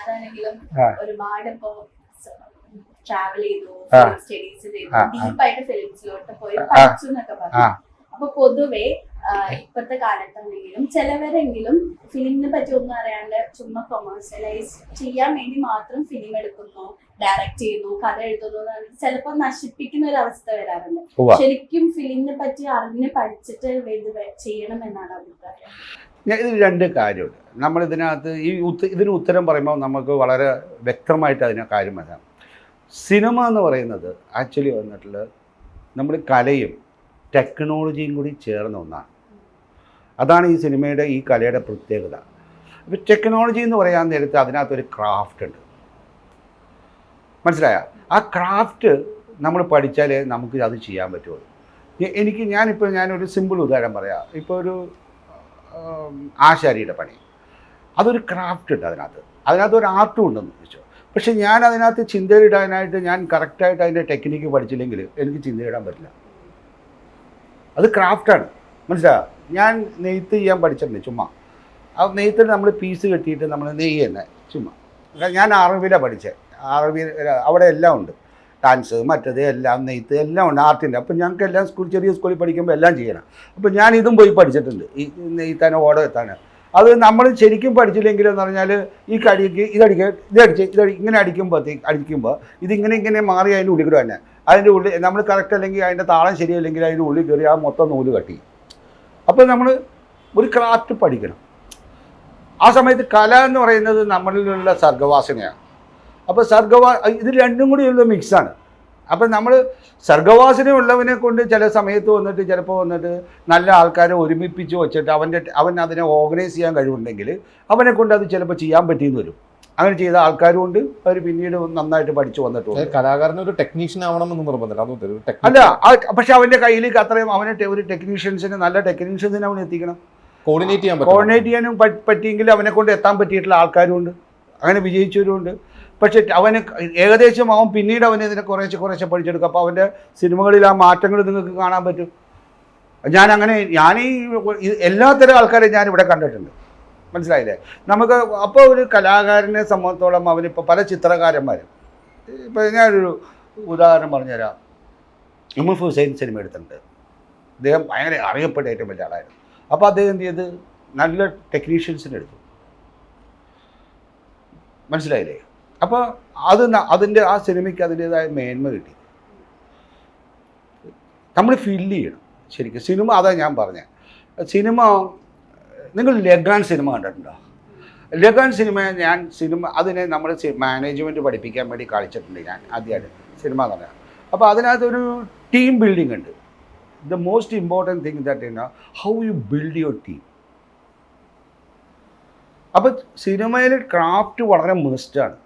ഞാനാണെങ്കിലും ഒരുപാട് ഇപ്പോ ട്രാവൽ ചെയ്തു, സ്റ്റഡീസ് ചെയ്തു, ഡീപ്പായിട്ട് ഫിലിംസിലോട്ട് പോയി പഠിച്ചു എന്നൊക്കെ പറഞ്ഞു. അപ്പൊ പൊതുവെ ഇപ്പോഴത്തെ കാലത്താണെങ്കിലും ചിലവരെങ്കിലും ഫിലിമിനെ പറ്റി ഒന്നും അറിയാണ്ട് ചുമ്മാ കൊമേഴ്സ്യലൈസ് ചെയ്യാൻ വേണ്ടി മാത്രം ഫിലിം എടുക്കുന്നു, ഡയറക്ട് ചെയ്യുന്നു, കഥ എഴുതുന്നു, ചിലപ്പോൾ നശിപ്പിക്കുന്ന ഒരു അവസ്ഥ വരാറുണ്ട്. ശരിക്കും ഫിലിമിനെ പറ്റി അറിഞ്ഞ് പഠിച്ചിട്ട് ചെയ്യണം എന്നാണ് അഭിപ്രായം. ഇതിൽ രണ്ട് കാര്യമുണ്ട്. നമ്മൾ ഇതിനകത്ത് ഇതിന് ഉത്തരം പറയുമ്പോൾ നമുക്ക് വളരെ വ്യക്തമായിട്ട് അതിന് കാര്യം മനസ്സിലാവും. സിനിമ എന്ന് പറയുന്നത് ആക്ച്വലി വന്നിട്ടുള്ളത് നമ്മൾ കലയും ടെക്നോളജിയും കൂടി ചേർന്ന ഒന്നാണ്. അതാണ് ഈ സിനിമയുടെ ഈ കലയുടെ പ്രത്യേകത. അപ്പോൾ ടെക്നോളജി എന്ന് പറയാൻ നേരത്ത് അതിനകത്തൊരു ക്രാഫ്റ്റ് ഉണ്ട്, മനസ്സിലായ? ആ ക്രാഫ്റ്റ് നമ്മൾ പഠിച്ചാലേ നമുക്ക് അത് ചെയ്യാൻ പറ്റുള്ളൂ. ഞാനൊരു സിമ്പിൾ ഉദാഹരണം പറയാം. ഇപ്പോൾ ഒരു ആശാരിയുടെ പണി, അതൊരു ക്രാഫ്റ്റ് ഉണ്ട്, അതിനകത്ത് ഒരു ആർട്ടും ഉണ്ടെന്ന് വെച്ചോ. പക്ഷെ ഞാൻ അതിനകത്ത് ചിന്തയിടാനായിട്ട് ഞാൻ കറക്റ്റായിട്ട് അതിൻ്റെ ടെക്നിക്ക് പഠിച്ചില്ലെങ്കിൽ എനിക്ക് ചിന്തയിടാൻ പറ്റില്ല. അത് ക്രാഫ്റ്റാണ്, മനസ്സിലായോ? ഞാൻ നെയ്ത്ത് ചെയ്യാൻ പഠിച്ചിട്ടുണ്ട് ചുമ്മാ. ആ നെയ്ത്തിൽ നമ്മൾ പീസ് കെട്ടിയിട്ട് നമ്മൾ നെയ്യ് തന്നെ ചുമ്മാ. ഞാൻ അറബിയിലാണ് പഠിച്ചത്. അറബി അവിടെ എല്ലാം ഉണ്ട്, ഡാൻസ് മറ്റത് എല്ലാം നെയ്ത്ത് എല്ലാം ഉണ്ട്, ആർട്ടിൻ്റെ. അപ്പം ഞങ്ങൾക്ക് എല്ലാം ചെറിയ സ്കൂളിൽ പഠിക്കുമ്പോൾ എല്ലാം ചെയ്യണം. അപ്പം ഞാൻ ഇതും പോയി പഠിച്ചിട്ടുണ്ട്, ഈ നെയ്ത്താനോ ഓടോ എത്താനോ. അത് നമ്മൾ ശരിക്കും പഠിച്ചില്ലെങ്കിലെന്ന് പറഞ്ഞാൽ ഈ കടിക്ക് ഇങ്ങനെ അടിക്കുമ്പോൾ ഇതിങ്ങനെ മാറി അതിൻ്റെ ഉള്ളിൽ കൂടെ തന്നെ അതിൻ്റെ ഉള്ളിൽ നമ്മൾ കറക്റ്റ് അല്ലെങ്കിൽ അതിൻ്റെ താളം ശരിയല്ലെങ്കിൽ അതിൻ്റെ ഉള്ളിൽ കയറി ആ മൊത്തം നൂല് കട്ടി. അപ്പോൾ നമ്മൾ ഒരു ക്രാഫ്റ്റ് പഠിക്കണം. ആ സമയത്ത് കല എന്ന് പറയുന്നത് നമ്മളിലുള്ള സർഗവാസനയാണ്. അപ്പോൾ ഇത് രണ്ടും കൂടി ഉള്ള മിക്സാണ്. അപ്പം നമ്മൾ സർഗവാസനയുള്ളവനെ കൊണ്ട് ചില സമയത്ത് ചിലപ്പോൾ നല്ല ആൾക്കാരെ ഒരുമിപ്പിച്ച് വെച്ചിട്ട് അവൻ അതിനെ ഓർഗനൈസ് ചെയ്യാൻ കഴിവുണ്ടെങ്കിൽ അവനെ കൊണ്ട് അത് ചിലപ്പോൾ ചെയ്യാൻ പറ്റിയെന്ന് വരും. അങ്ങനെ ചെയ്ത ആൾക്കാരും ഉണ്ട്, അവർ പിന്നീട് നന്നായിട്ട് പഠിച്ചു വന്നിട്ടുണ്ട്. കലാകാരന് ഒരു ടെക്നീഷ്യൻ ആവണമെന്ന് നിർബന്ധമില്ല. അല്ല, പക്ഷെ അവൻ്റെ കയ്യിലേക്ക് അത്രയും ഒരു നല്ല ടെക്നീഷ്യൻസിനെ അവൻ എത്തിക്കണം. കോർഡിനേറ്റ് ചെയ്യാനും പറ്റിയെങ്കിൽ അവനെ കൊണ്ട് എത്താൻ പറ്റിയിട്ടുള്ള ആൾക്കാരും ഉണ്ട്, അങ്ങനെ വിജയിച്ചവരും. പക്ഷെ അവന് ഏകദേശം പിന്നീട് ഇതിനെ കുറേശ്ശെ പഠിച്ചെടുക്കും. അപ്പോൾ അവൻ്റെ സിനിമകളിൽ ആ മാറ്റങ്ങൾ നിങ്ങൾക്ക് കാണാൻ പറ്റും. ഞാൻ ഈ എല്ലാത്തരം ആൾക്കാരെ ഞാനിവിടെ കണ്ടിട്ടുണ്ട്, മനസ്സിലായില്ലേ? നമുക്ക് അപ്പോൾ ഒരു കലാകാരനെ സംബന്ധിച്ചോളം അവനിപ്പോൾ പല ചിത്രകാരന്മാരും, ഇപ്പോൾ ഞാനൊരു ഉദാഹരണം പറഞ്ഞുതരാം. എം എഫ് ഹുസൈൻ സിനിമ എടുത്തിട്ടുണ്ട്. അദ്ദേഹം ഭയങ്കര അറിയപ്പെട്ട ഏറ്റവും വലിയ ആളായിരുന്നു. അപ്പോൾ അദ്ദേഹം എന്ത് ചെയ്ത് നല്ല ടെക്നീഷ്യൻസിനെ എടുത്തു, മനസ്സിലായില്ലേ? അപ്പോൾ അതിൻ്റെ ആ സിനിമയ്ക്ക് അതിൻ്റേതായ മേന്മ കിട്ടി. നമ്മൾ ഫീൽ ചെയ്യണം ശരിക്കും. സിനിമ അതാ ഞാൻ പറഞ്ഞത്. നിങ്ങൾ ലഗാൻ സിനിമ കണ്ടിട്ടുണ്ടോ? ലഗാൻ സിനിമ അതിനെ നമ്മൾ മാനേജ്മെൻറ്റ് പഠിപ്പിക്കാൻ വേണ്ടി കളിച്ചിട്ടുണ്ട് ഞാൻ ആദ്യമായിട്ട് സിനിമ എന്ന് പറഞ്ഞാൽ. അപ്പോൾ അതിനകത്തൊരു ടീം ബിൽഡിംഗ് ഉണ്ട്. The most important thing that how you build your team. അപ്പോൾ സിനിമയിൽ ക്രാഫ്റ്റ് വളരെ മസ്റ്റാണ്.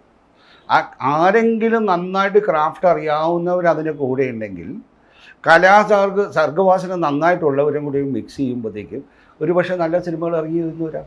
ആരെങ്കിലും നന്നായിട്ട് ക്രാഫ്റ്റ് അറിയാവുന്നവർ അതിൻ്റെ കൂടെ ഉണ്ടെങ്കിൽ സർഗവാസന നന്നായിട്ടുള്ളവരും കൂടി മിക്സ് ചെയ്യുമ്പോഴത്തേക്കും ഒരു പക്ഷേ നല്ല സിനിമകൾ ഇറങ്ങി വരുന്നു വരാം.